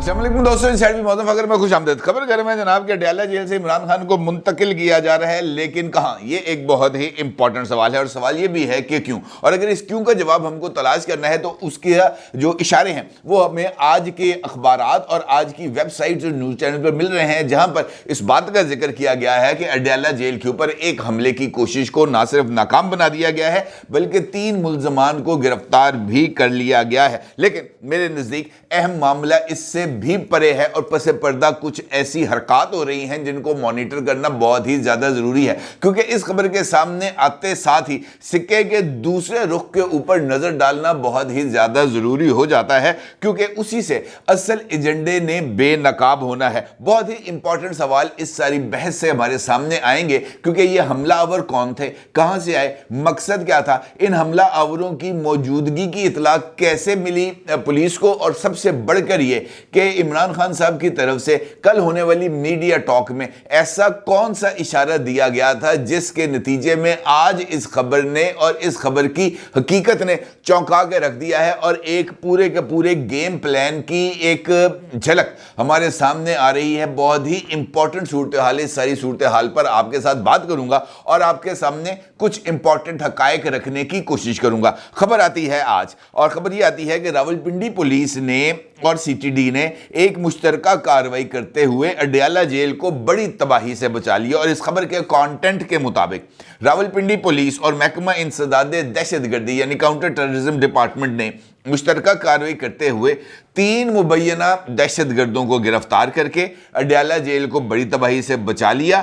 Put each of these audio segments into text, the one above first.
السلام علیکم دوستوں، انسائیڈ بھی موضوع فخر میں خوش آمدید۔ خبر گھر میں جناب کہ اڈیالہ جیل سے عمران خان کو منتقل کیا جا رہا ہے، لیکن کہاں؟ یہ ایک بہت ہی امپورٹنٹ سوال ہے، اور سوال یہ بھی ہے کہ کیوں، اور اگر اس کیوں کا جواب ہم کو تلاش کرنا ہے تو اس کے جو اشارے ہیں وہ ہمیں آج کے اخبارات اور آج کی ویب سائٹس اور نیوز چینل پر مل رہے ہیں، جہاں پر اس بات کا ذکر کیا گیا ہے کہ اڈیالہ جیل کے اوپر ایک حملے کی کوشش کو نہ صرف ناکام بنا دیا گیا ہے بلکہ 3 ملزمان کو گرفتار بھی کر لیا گیا ہے۔ لیکن میرے نزدیک اہم معاملہ اس سے بھی پرے ہے، اور پس پردہ کچھ ایسی حرکات ہو رہی ہیں جن کو مانیٹر کرنا بہت ہی زیادہ ضروری ہے، کیونکہ اس خبر کے سامنے آتے ساتھ ہی سکے کے دوسرے رخ کے اوپر نظر ڈالنا بہت ہی زیادہ ضروری ہو جاتا ہے، کیونکہ اسی سے اصل ایجنڈے نے بے نقاب ہونا ہے۔ بہت ہی امپورٹنٹ سوال اس ساری بحث سے ہمارے سامنے آئیں گے، کیونکہ یہ حملہ آور کون تھے، کہاں سے آئے، مقصد کیا تھا، ان حملہ آوروں کی موجودگی کی اطلاع کیسے ملی پولیس کو، اور سب سے بڑھ کر یہ کہ عمران خان صاحب کی طرف سے کل ہونے والی میڈیا ٹاک میں ایسا کون سا اشارہ دیا گیا تھا جس کے نتیجے میں آج اس خبر نے اور اس خبر کی حقیقت نے چونکا کے رکھ دیا ہے، اور ایک پورے کے پورے گیم پلان کی ایک جھلک ہمارے سامنے آ رہی ہے۔ بہت ہی امپورٹنٹ صورتحال، اس ساری صورتحال پر آپ کے ساتھ بات کروں گا اور آپ کے سامنے کچھ امپورٹنٹ حقائق رکھنے کی کوشش کروں گا۔ خبر آتی ہے آج، اور خبر یہ آتی ہے کہ راولپنڈی پولیس نے اور سی ٹی ڈی نے ایک مشترکہ کارروائی کرتے ہوئے اڈیالہ جیل کو بڑی تباہی سے بچا لیا، اور اس خبر کے کانٹینٹ کے مطابق راولپنڈی پولیس اور محکمہ انسداد دہشت گردی یعنی کاؤنٹر ٹیررزم ڈپارٹمنٹ نے مشترکہ کارروائی کرتے ہوئے 3 مبینہ دہشت گردوں کو گرفتار کر کے اڈیالہ جیل کو بڑی تباہی سے بچا لیا۔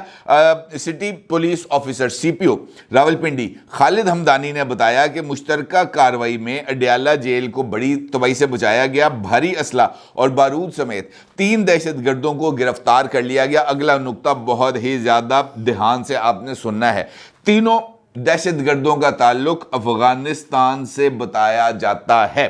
سٹی پولیس آفیسر سی پی او راولپنڈی خالد ہمدانی نے بتایا کہ مشترکہ کارروائی میں اڈیالہ جیل کو بڑی تباہی سے بچایا گیا، بھاری اسلحہ اور بارود سمیت 3 دہشت گردوں کو گرفتار کر لیا گیا۔ اگلا نقطہ بہت ہی زیادہ دھیان سے آپ نے سننا ہے۔ تینوں دہشت گردوں کا تعلق افغانستان سے بتایا جاتا ہے۔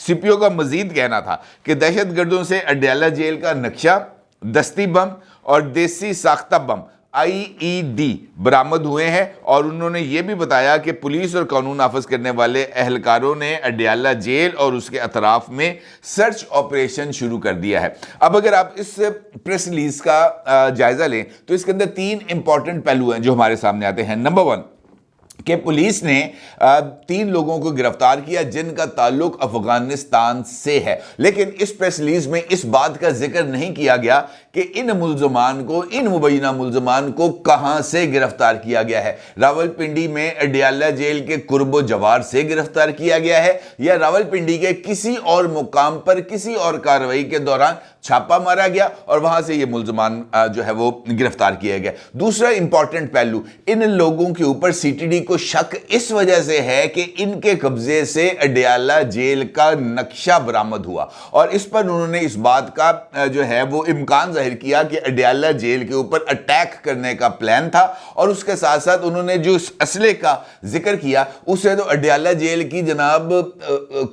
سی پی او کا مزید کہنا تھا کہ دہشت گردوں سے اڈیالہ جیل کا نقشہ، دستی بم اور دیسی ساختہ بم IED برآمد ہوئے ہیں، اور انہوں نے یہ بھی بتایا کہ پولیس اور قانون نافذ کرنے والے اہلکاروں نے اڈیالہ جیل اور اس کے اطراف میں سرچ آپریشن شروع کر دیا ہے۔ اب اگر آپ اس پریس ریلیز کا جائزہ لیں تو اس کے اندر 3 امپورٹنٹ پہلو ہیں جو ہمارے سامنے آتے ہیں۔ نمبر 1 کہ پولیس نے 3 لوگوں کو گرفتار کیا جن کا تعلق افغانستان سے ہے، لیکن اس پریس ریلیز میں اس بات کا ذکر نہیں کیا گیا کہ ان مبینہ ملزمان کو کہاں سے گرفتار کیا گیا ہے۔ راولپنڈی میں اڈیالہ جیل کے قرب و جوار سے گرفتار کیا گیا ہے، یا راولپنڈی کے کسی اور مقام پر کسی اور کارروائی کے دوران چھاپا مارا گیا اور وہاں سے یہ ملزمان جو ہے وہ گرفتار کیا گیا۔ دوسرا امپورٹنٹ پہلو، ان لوگوں کے اوپر سی ٹی ڈی کو شک اس وجہ سے ہے کہ ان کے قبضے سے اڈیالہ جیل کا نقشہ برآمد ہوا، اور اس پر انہوں نے اس بات کا جو ہے وہ امکان ظاہر کیا کہ اڈیالہ جیل کے اوپر اٹیک کرنے کا پلان تھا، اور اس کے ساتھ ساتھ انہوں نے جو اسلحے کا ذکر کیا اسے تو اڈیالہ جیل کی جناب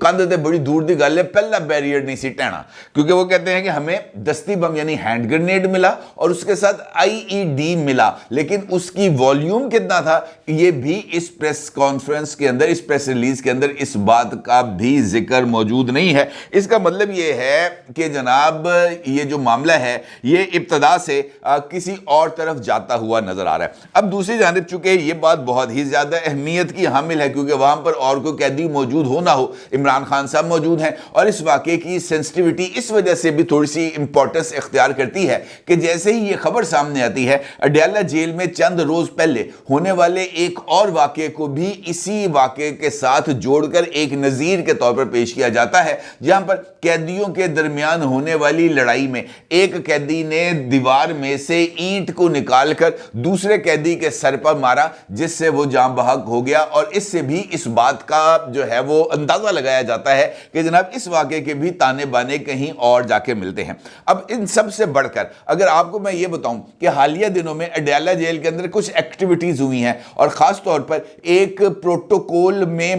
کندھ تے بڑی دور دی گل ہے، پہلا بیریئر نہیں سی ٹہنا، کیونکہ وہ کہتے ہیں کہ ہمیں دستی بم یعنی ہینڈ گرنیڈ ملا اور اس کے ساتھ IED ملا، لیکن اس کی والیوم کتنا تھا یہ بھی اس پریس کانفرنس کے اندر، اس پریس ریلیز کے اندر اس بات کا بھی ذکر موجود نہیں ہے۔ اس کا مطلب یہ ہے کہ جناب یہ جو معاملہ ہے یہ ابتدا سے کسی اور طرف جاتا ہوا نظر آ رہا ہے۔ اب دوسری جانب چونکہ یہ بات بہت ہی زیادہ اہمیت کی حامل ہے، کیونکہ وہاں پر اور کوئی قیدی موجود ہو نہ ہو، عمران خان صاحب موجود ہیں، اور اس واقعے کی سینسٹیوٹی اس وجہ سے بھی تھوڑی سی امپورٹنس اختیار کرتی ہے کہ جیسے ہی یہ خبر سامنے آتی ہے اڈیالہ جیل میں چند روز پہلے ہونے والے ایک اور واقعے کو بھی اسی واقعے کے ساتھ جوڑ کر ایک نظیر کے طور پر پیش کیا جاتا ہے، جہاں پر قیدیوں کے درمیان ہونے والی لڑائی میں ایک قیدی نے دیوار میں سے اینٹ کو نکال کر دوسرے قیدی کے سر پر مارا، جس سے وہ جاں بحق ہو گیا، اور اس سے بھی اس بات کا جو ہے وہ اندازہ لگایا جاتا ہے کہ جناب اس واقعے کے بھی تانے بانے کہیں اور جا کے ملتے ہیں۔ اب ان سب سے بڑھ کر اگر آپ کو میں یہ بتاؤں کہ حالیہ دنوں میں اڈیالہ جیل کے اندر کچھ ایکٹیویٹیز ہوئی ہیں، اور خاص طور پر ایک پروٹوکول میں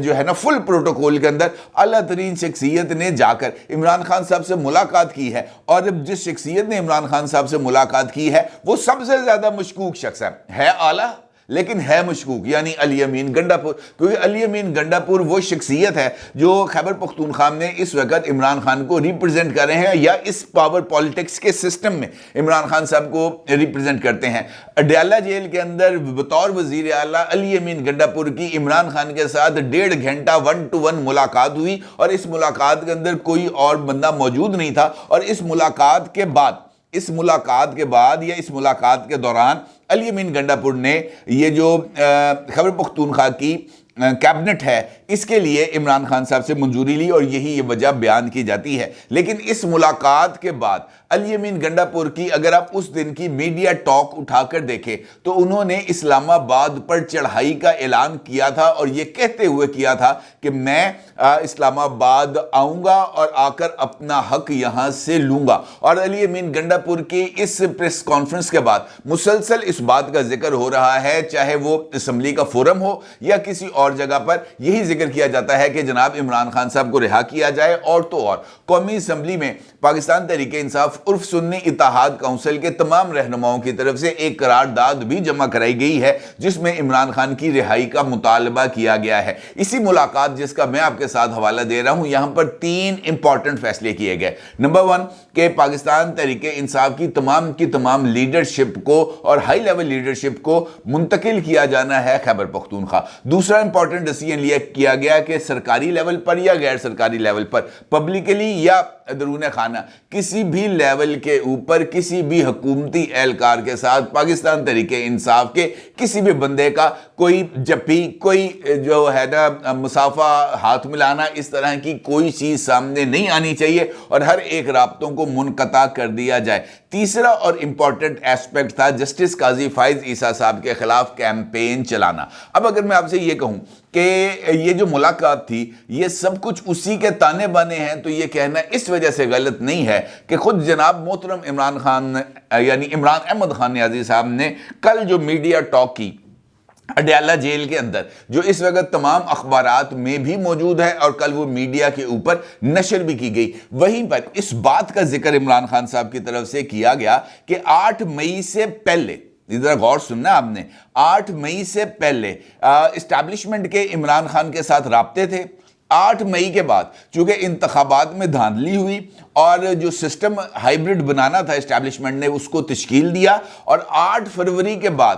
جو ہے نا فل پروٹوکول کے اندر اعلیٰ ترین شخصیت نے جا کر عمران خان صاحب سے ملاقات کی ہے، اور جس شخصیت نے عمران خان صاحب سے ملاقات کی ہے وہ سب سے زیادہ مشکوک شخص ہے اعلیٰ لیکن ہے مشکوک، یعنی علی امین گنڈاپور، کیونکہ علی امین گنڈاپور وہ شخصیت ہے جو خیبر پختونخوا میں اس وقت عمران خان کو ریپرزینٹ کر رہے ہیں، یا اس پاور پالیٹکس کے سسٹم میں عمران خان صاحب کو ریپرزینٹ کرتے ہیں۔ اڈیالہ جیل کے اندر بطور وزیر اعلیٰ علی امین گنڈاپور کی عمران خان کے ساتھ 1.5 گھنٹہ 1 to 1 ملاقات ہوئی، اور اس ملاقات کے اندر کوئی اور بندہ موجود نہیں تھا، اور اس ملاقات کے بعد یا اس ملاقات کے دوران علی امین گنڈاپور نے یہ جو خیبر پختونخوا کی کیبنٹ ہے اس کے لیے عمران خان صاحب سے منظوری لی، اور یہی یہ وجہ بیان کی جاتی ہے۔ لیکن اس ملاقات کے بعد علی امین گنڈاپور کی اگر آپ اس دن کی میڈیا ٹاک اٹھا کر دیکھیں تو انہوں نے اسلام آباد پر چڑھائی کا اعلان کیا تھا، اور یہ کہتے ہوئے کیا تھا کہ میں اسلام آباد آؤں گا اور آ کر اپنا حق یہاں سے لوں گا۔ اور علی امین گنڈاپور کی اس پریس کانفرنس کے بعد مسلسل اس بات کا ذکر ہو رہا ہے، چاہے وہ اسمبلی کا فورم ہو یا کسی اور جگہ پر، یہی ذکر کیا جاتا ہے کہ جناب عمران خان صاحب کو رہا کیا جائے، اور تو اور قومی اسمبلی میں پاکستان تحریک انصاف عرف سنی اتحاد کونسل کے تمام رہنماؤں کی طرف سے ایک قرارداد بھی جمع کرائی گئی ہے جس میں عمران خان کی رہائی کا مطالبہ کیا گیا ہے۔ اسی ملاقات جس کا میں آپ کے ساتھ حوالہ دے رہا ہوں، یہاں پر 3 امپورٹنٹ فیصلے کیے گئے۔ نمبر 1 کہ پاکستان تحریک انصاف کی تمام لیڈرشپ کو اور ہائی لیول لیڈرشپ کو منتقل کیا جانا ہے خیبر پختونخوا۔ دوسرا امپورٹنٹ ڈیسیژن کیا گیا کہ سرکاری لیول پر یا غیر سرکاری لیول پر، پبلکلی یا درون خانہ، کسی بھی لیول کے اوپر کسی بھی حکومتی اہلکار کے ساتھ پاکستان تحریک انصاف کے کسی بھی بندے کا کوئی جپی، کوئی جو ہے نا مصافحہ، ہاتھ ملانا، اس طرح کی کوئی چیز سامنے نہیں آنی چاہیے، اور ہر ایک رابطوں کو منقطع کر دیا جائے۔ تیسرا اور امپورٹنٹ ایسپیکٹ تھا جسٹس قاضی فائز عیسیٰ صاحب کے خلاف کیمپین چلانا۔ اب اگر میں آپ سے یہ کہوں کہ یہ جو ملاقات تھی یہ سب کچھ اسی کے تانے بانے ہیں، تو یہ کہنا اس وجہ سے غلط نہیں ہے کہ خود جناب محترم عمران خان یعنی عمران احمد خان نیازی صاحب نے کل جو میڈیا ٹاک کی اڈیالہ جیل کے اندر، جو اس وقت تمام اخبارات میں بھی موجود ہے اور کل وہ میڈیا کے اوپر نشر بھی کی گئی، وہیں پر اس بات کا ذکر عمران خان صاحب کی طرف سے کیا گیا کہ 8 مئی سے پہلے، ذرا غور سننا آپ نے، 8 مئی سے پہلے اسٹیبلشمنٹ کے عمران خان کے ساتھ رابطے تھے۔ 8 مئی کے بعد چونکہ انتخابات میں دھاندلی ہوئی اور جو سسٹم ہائیبرڈ بنانا تھا اسٹیبلشمنٹ نے اس کو تشکیل دیا، اور 8 فروری کے بعد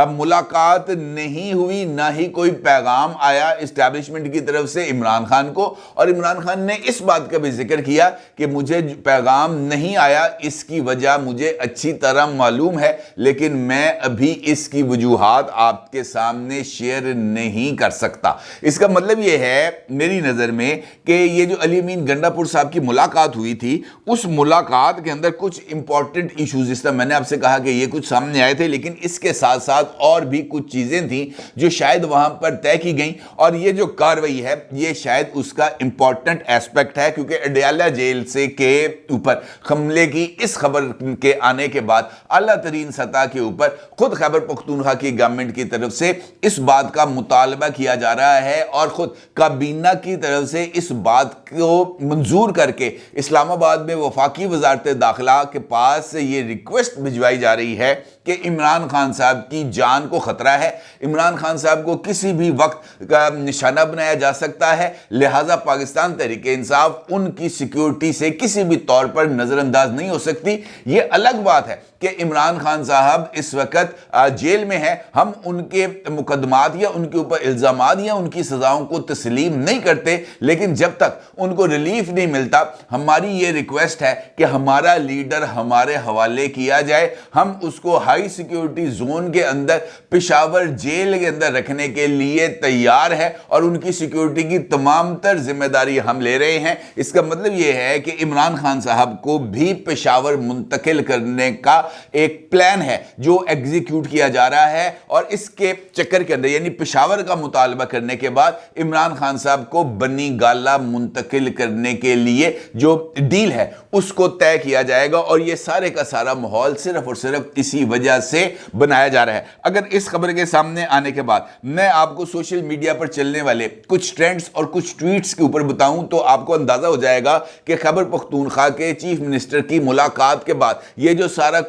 ملاقات نہیں ہوئی، نہ ہی کوئی پیغام آیا اسٹیبلشمنٹ کی طرف سے عمران خان کو، اور عمران خان نے اس بات کا بھی ذکر کیا کہ مجھے پیغام نہیں آیا، اس کی وجہ مجھے اچھی طرح معلوم ہے، لیکن میں ابھی اس کی وجوہات آپ کے سامنے شیئر نہیں کر سکتا۔ اس کا مطلب یہ ہے میری نظر میں کہ یہ جو علی امین گنڈاپور صاحب کی ملاقات ہوئی تھی، اس ملاقات کے اندر کچھ امپورٹنٹ ایشوز، اس طرح میں نے آپ سے کہا کہ یہ کچھ سامنے آئے تھے، لیکن اس کے ساتھ ساتھ اور بھی کچھ چیزیں تھیں جو شاید وہاں پر طے کی گئیں، اور یہ جو کارروائی ہے یہ شاید اس کا امپورٹنٹ ایسپیکٹ ہے، کیونکہ اڈیالہ جیل سے کے اوپر حملے کی اس خبر کے آنے کے بعد اعلیٰ ترین سطح کے اوپر خود خیبر پختونخوا کی گورنمنٹ کی طرف سے اس بات کا مطالبہ کیا جا رہا ہے، اور خود کابینہ کی طرف سے اس بات کو منظور کر کے اسلام آباد میں وفاقی وزارت داخلہ کے پاس یہ ریکویسٹ بھجوائی جا رہی ہے کہ عمران خان صاحب کی جان کو خطرہ ہے، عمران خان صاحب کو کسی بھی وقت کا نشانہ بنایا جا سکتا ہے، لہٰذا پاکستان تحریک انصاف ان کی سیکیورٹی سے کسی بھی طور پر نظر انداز نہیں ہو سکتی۔ یہ الگ بات ہے کہ عمران خان صاحب اس وقت جیل میں ہیں، ہم ان کے مقدمات یا ان کے اوپر الزامات یا ان کی سزاؤں کو تسلیم نہیں کرتے، لیکن جب تک ان کو ریلیف نہیں ملتا ہماری یہ ریکویسٹ ہے کہ ہمارا لیڈر ہمارے حوالے کیا جائے، ہم اس کو ہائی سیکیورٹی زون کے اندر پشاور جیل کے اندر رکھنے کے لیے تیار ہے، اور ان کی سیکیورٹی کی تمام تر ذمہ داری ہم لے رہے ہیں۔ اس کا مطلب یہ ہے کہ عمران خان صاحب کو بھی پشاور منتقل کرنے کا ایک پلان ہے جو ایگزیکیوٹ کیا جا رہا ہے، اور اس کے چکر کے اندر یعنی پشاور کا مطالبہ کرنے کے بعد عمران خان صاحب کو بنی گالہ منتقل کرنے کے لیے جو ڈیل ہے اس کو طے کیا جائے گا، اور یہ سارے کا سارا ماحول صرف اور صرف اسی وجہ سے بنایا جا رہا ہے۔ اگر اس خبر کے سامنے آنے کے بعد میں آپ کو سوشل میڈیا پر چلنے والے کچھ ٹرینڈز اور کچھ ٹویٹس کے اوپر بتاؤں تو آپ کو اندازہ ہو جائے گا کہ خیبر پختونخوا کے چیف منسٹر کی ملاقات کے بعد یہ جو سارا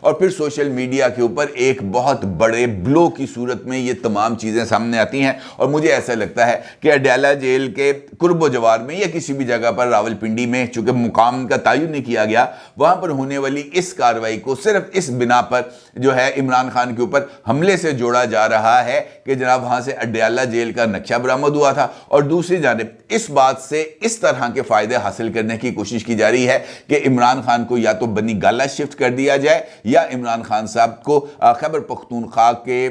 اور پھر سوشل میڈیا کے اوپر ایک بہت بڑے بلو کی صورت میں یہ تمام چیزیں سامنے آتی ہیں. اور مجھے ایسا لگتا ہے کہ اڈیالہ جیل کے قرب و جوار میں یا کسی بھی جگہ پر راولپنڈی میں چونکہ مقام کا تعین نہیں کیا گیا, وہاں پر ہونے والی اس کارروائی کو صرف اس بنا پر جو ہے عمران خان کے اوپر حملے سے جوڑا جا رہا ہے کہ جناب وہاں سے اڈیالہ جیل کا نقشہ برآمد ہوا تھا, اور دوسری جانب اس بات سے اس طرح کے فائدے حاصل کرنے کی کوشش کی جا رہی ہے کہ عمران خان کو یا تو بنی گالا شفٹ کر دیا جائے یا عمران خان صاحب کو خیبر پختونخوا کے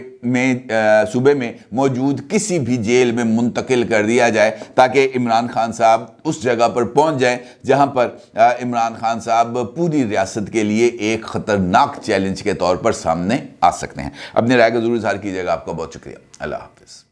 صوبے میں موجود کسی بھی جیل میں منتقل کر دیا جائے تاکہ عمران خان صاحب اس جگہ پر پہنچ جائیں جہاں پر عمران خان صاحب پوری ریاست کے لیے ایک خطرناک چیلنج کے طور پر سامنے آ سکتے ہیں. اپنی رائے کا ضرور اظہار کیجیے گا. آپ کا بہت شکریہ. اللہ حافظ.